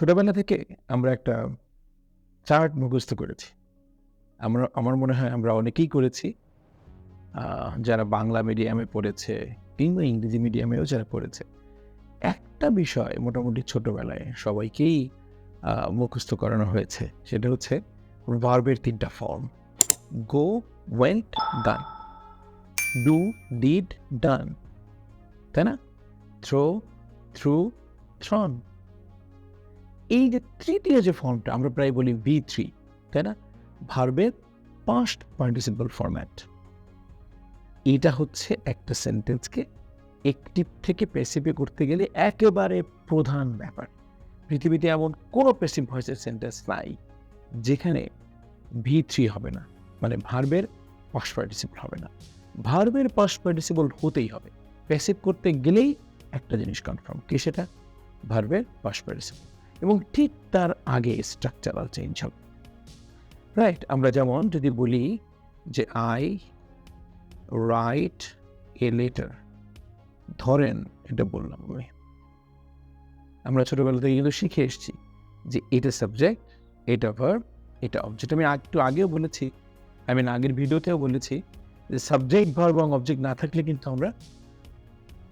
ছোটবেলা থেকে আমরা একটা চার্ট মুখস্থ করেছি। আমার মনে হয় আমরা অনেকেই করেছি। যারা বাংলা মিডিয়ামে পড়েছে কিংবা ইংরেজি মিডিয়ামেও যারা পড়েছে। একটা বিষয় মোটামুটি ছোটবেলায় সবাইকেই মুখস্থ করানো হয়েছে। সেটা হচ্ছে ভার্বের ৩ টা form. Go, went, gone. Do, did, done. তাই না? Throw, threw, thrown. এই যে তৃতীয় যে ফর্মটা আমরা প্রায় বলি V3, তাই না? ভার্বের পাস্ট পার্টিসিপল ফরম্যাট। এটা হচ্ছে একটা সেন্টেন্সকে অ্যাক্টিভ থেকে প্যাসিভে করতে গেলে একেবারে প্রধান ব্যাপার। পৃথিবীতে এমন কোনো প্যাসিভ ভয়েসের সেন্টেন্স নাই যেখানে V3 হবে না, মানে ভার্বের পাস্ট পার্টিসিপল হবে না। ভার্বের পাস্ট পার্টিসিপল হতেই হবে। প্যাসিভ করতে গেলেই একটা জিনিস কনফার্ম, কি সেটা? ভার্বের পাস্ট পার্টিসিপল। এবং ঠিক তার আগে স্ট্রাকচারাল চেঞ্জ হবে। রাইট? আমরা যেমন যদি বলি যে আই রাইট এ লেটার, ধরেন এটা বললাম আমরা ছোটবেলা থেকে কিন্তু শিখে এসেছি যে এটা সাবজেক্ট, এটা ভার্ব, এটা অবজেক্ট। আমি একটু আগেও বলেছি, আগের ভিডিওতেও বলেছি যে সাবজেক্ট, ভার্ব এবং অবজেক্ট না থাকলে কিন্তু আমরা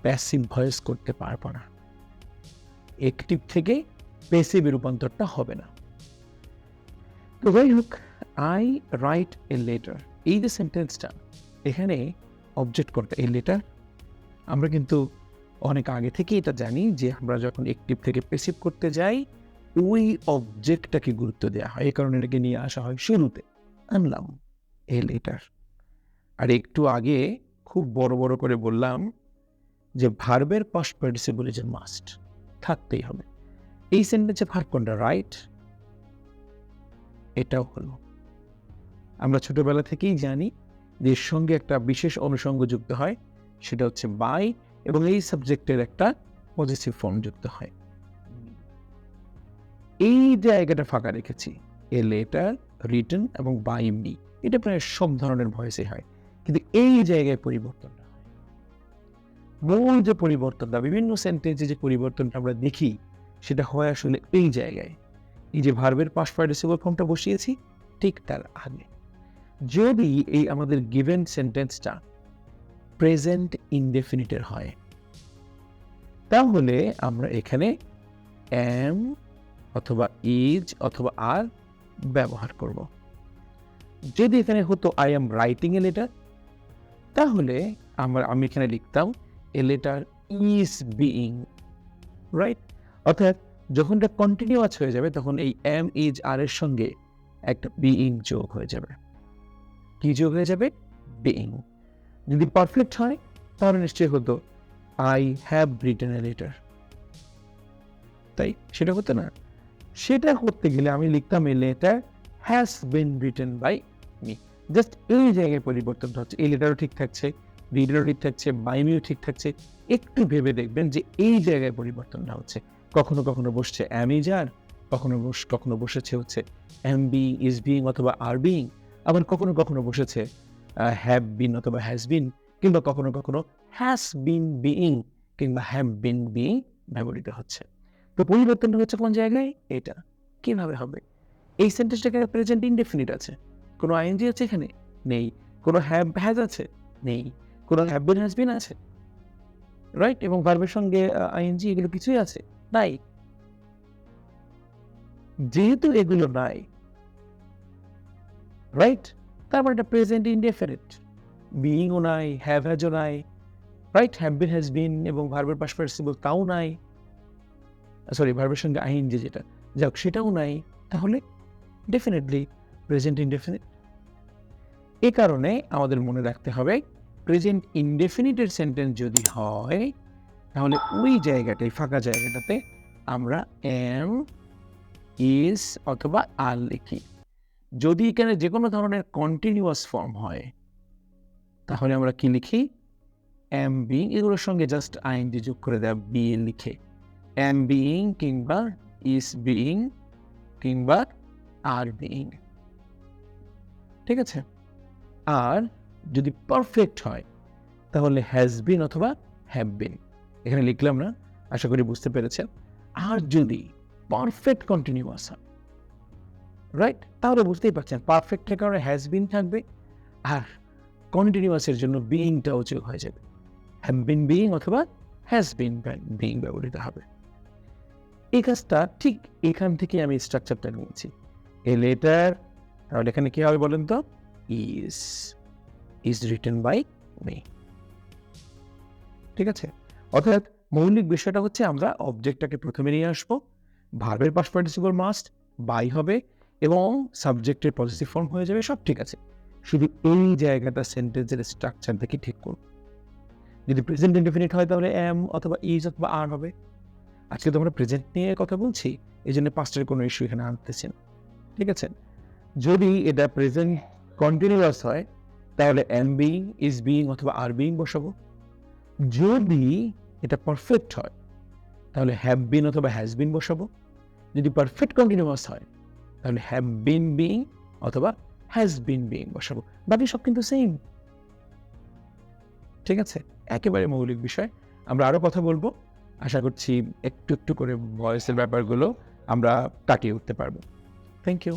প্যাসিভ ভয়েস করতে পারবো না। অ্যাক্টিভ থেকে প্যাসিভে রূপান্তরটা হবে না। তো যাই হোক, আই রাইট এ লেটার, এই যে সেন্টেন্সটা, এখানে অবজেক্ট কোনটা? A letter. আমরা কিন্তু অনেক আগে থেকে এটা জানি যে আমরা যখন অ্যাক্টিভ থেকে প্যাসিভ করতে যাই ওই অবজেক্টটাকে গুরুত্ব দেওয়া হয়। এই কারণে এটাকে নিয়ে আসা হয় শুরুতে। আনলাম এ লেটার। আর একটু আগে খুব বড় করে বললাম যে ভার্বের past participle is a must, থাকতেই হবে। এই সেন্টেন্সে ভার্ব কোনটা? রাইট। এটাও হলো। আমরা ছোটবেলা থেকেই জানি যে এর সঙ্গে একটা বিশেষ অনুষঙ্গ যুক্ত হয়, সেটা হচ্ছে বাই, এবং এই সাবজেক্টের একটা পজিটিভ ফর্ম যুক্ত হয়। এই জায়গাটা ফাঁকা রেখেছি, এ লেটার রিটেন এবং বাই মি। এটা প্রায় সব ধরনের ভয়েসে হয়, কিন্তু এই জায়গায় পরিবর্তনটা হয়। মূল যে পরিবর্তনটা, বিভিন্ন সেন্টেন্সে যে পরিবর্তনটা আমরা দেখি, সেটা হয় আসলে এই জায়গায়। এই যে ভার্বের পাস্ট পার্টিসিপল ফর্মটা বসিয়েছি, ঠিক তার আগে। যদি এই আমাদের গিভেন সেন্টেন্সটা প্রেজেন্ট ইনডেফিনিটের হয়, তাহলে আমরা এখানে অ্যাম অথবা ইজ অথবা আর ব্যবহার করব। যদি এখানে হতো I am writing a letter, তাহলে আমি এখানে লিখতাম a letter is being. Right? অর্থাৎ যখন এটা কন্টিনিউয়াস হয়ে যাবে তখন এই অ্যাম ইজ আর এর সঙ্গে একটা বিইং যোগ হয়ে যাবে। কি যোগ হয়ে যাবে? বিইং। যদি পারফেক্ট হয় তাহলে নিশ্চয়ই হতো I have written a letter. তাই সেটা হতো না। সেটা করতে গেলে আমি লিখতাম a letter has been written by me. Just এই জায়গায় পরিবর্তনটা হচ্ছে। এই লেটারও ঠিক থাকছে, রিডারও ঠিক থাকছে, বাই মিও ঠিক থাকছে। একটু ভেবে দেখবেন যে এই জায়গায় পরিবর্তনটা হচ্ছে। কখনো বসছে অ্যাম ইজ আর, কখনো বসেছে হচ্ছে অ্যাম বিইং, ইজ বিইং অথবা আর বিইং। আবার কখনো বসেছে হ্যাভ বিন অথবা হ্যাজ বিন, কিংবা কখনো হ্যাজ বিন বিইং কিংবা হ্যাভ বিন বিইং ব্যবহৃত হচ্ছে। তো পরিবর্তনটা হচ্ছে কোন জায়গায়? এটা। কিভাবে হবে? এই সেন্টেন্সটা এখানে প্রেজেন্ট ইনডেফিনিট আছে। কোনো আইএনজি আছে এখানে? নেই। কোনো হ্যাজ আছে? নেই। কোনো হ্যাভ বিন হ্যাজ বিন আছে? রাইট? এবং ভার্বের সঙ্গে আইএনজি এগুলো কিছুই আছে? নাই। যেহেতু এগুলো নাই, রাইট? তারপর এটা প্রেজেন্ট ইনডেফিনিট। বিইংও নাই, হ্যাজও নাই, right? Have been has been এবং ভার্বের পাস্ট পার্টিসিপল তাও নাই। সরি, ভার্বের সঙ্গে আইএনজি যেটা, যাক সেটাও নাই। তাহলে ডেফিনেটলি প্রেজেন্ট ইনডেফিনিট। এ কারণে আমাদের মনে রাখতে হবে প্রেজেন্ট ইনডেফিনিটের সেন্টেন্স যদি হয় তাহলে ওই জায়গাটায়, ফাঁকা জায়গাটাতে আমরা এম, ইজ অথবা আর লিখি। যদি এখানে যে কোনো ধরনের কন্টিনিউয়াস ফর্ম হয় তাহলে আমরা কি লিখি? এম বিইং, এগুলোর সঙ্গে জাস্ট আইএনজি যোগ করে দেওয়া, বি লিখে এম বিইং কিংবা ইজ বিইং কিংবা আর বিইং। ঠিক আছে? আর যদি পারফেক্ট হয় তাহলে হ্যাজ বিন অথবা হ্যাভ বিন। এখানে লিখলাম না, আশা করি বুঝতে পেরেছেন। আর যদি পারফেক্ট কন্টিনিউয়াস হয়, রাইট? তাহলে বুঝতেই পারছেন পারফেক্টের কারণে হ্যাজ বিন থাকবে, আর কন্টিনিউয়াসের জন্য বিইংটাও যোগ হয়ে যাবে। হ্যাভ বিন বিইং অথবা হ্যাজ বিন বিইং ব্যবহৃত হবে। এই কাজটা ঠিক এখান থেকে আমি স্ট্রাকচারটা নিয়েছি। এ লেটার, তাহলে এখানে কি হবে বলেন তো? Is written by me. ঠিক আছে? অর্থাৎ মৌলিক বিষয়টা হচ্ছে আমরা অবজেক্টটাকে প্রথমে নিয়ে আসবো, ভার্বের পাস্ট পার্টিসিপল মাস্ট বাই হবে এবং সাবজেক্টের পজিটিভ ফর্ম হয়ে যাবে, সব ঠিক আছে। শুধু এই জায়গাটা সেন্টেন্সের স্ট্রাকচার দেখে ঠিক করব। যদি প্রেজেন্ট ইনডেফিনিট হয় তাহলে এম অথবা ইজ অথবা আর হবে। আজকে তো আমরা প্রেজেন্ট নিয়ে কথা বলছি, এই জন্য পাস্টের কোনো ইস্যু এখানে আনতেছি না। ঠিক আছে? যদি এটা প্রেজেন্ট কন্টিনিউয়াস হয় তাহলে এম বিইং, ইজ বিইং অথবা আর বিইং বসাবো। যদি এটা পারফেক্ট হয় তাহলে হ্যাভ বিন অথবা হ্যাজ বিন বসাবো। যদি পারফেক্ট কন্টিনিউয়াস হয় তাহলে হ্যাভ বিন বিইং অথবা হ্যাজ বিন বিইং বসাবো। বাকি সব কিন্তু সেম। ঠিক আছে? একেবারে মৌলিক বিষয়। আমরা আরো কথা বলবো। আশা করছি একটু একটু করে ভয়েসের ব্যাপারগুলো আমরা কাটিয়ে উঠতে পারবো। Thank you.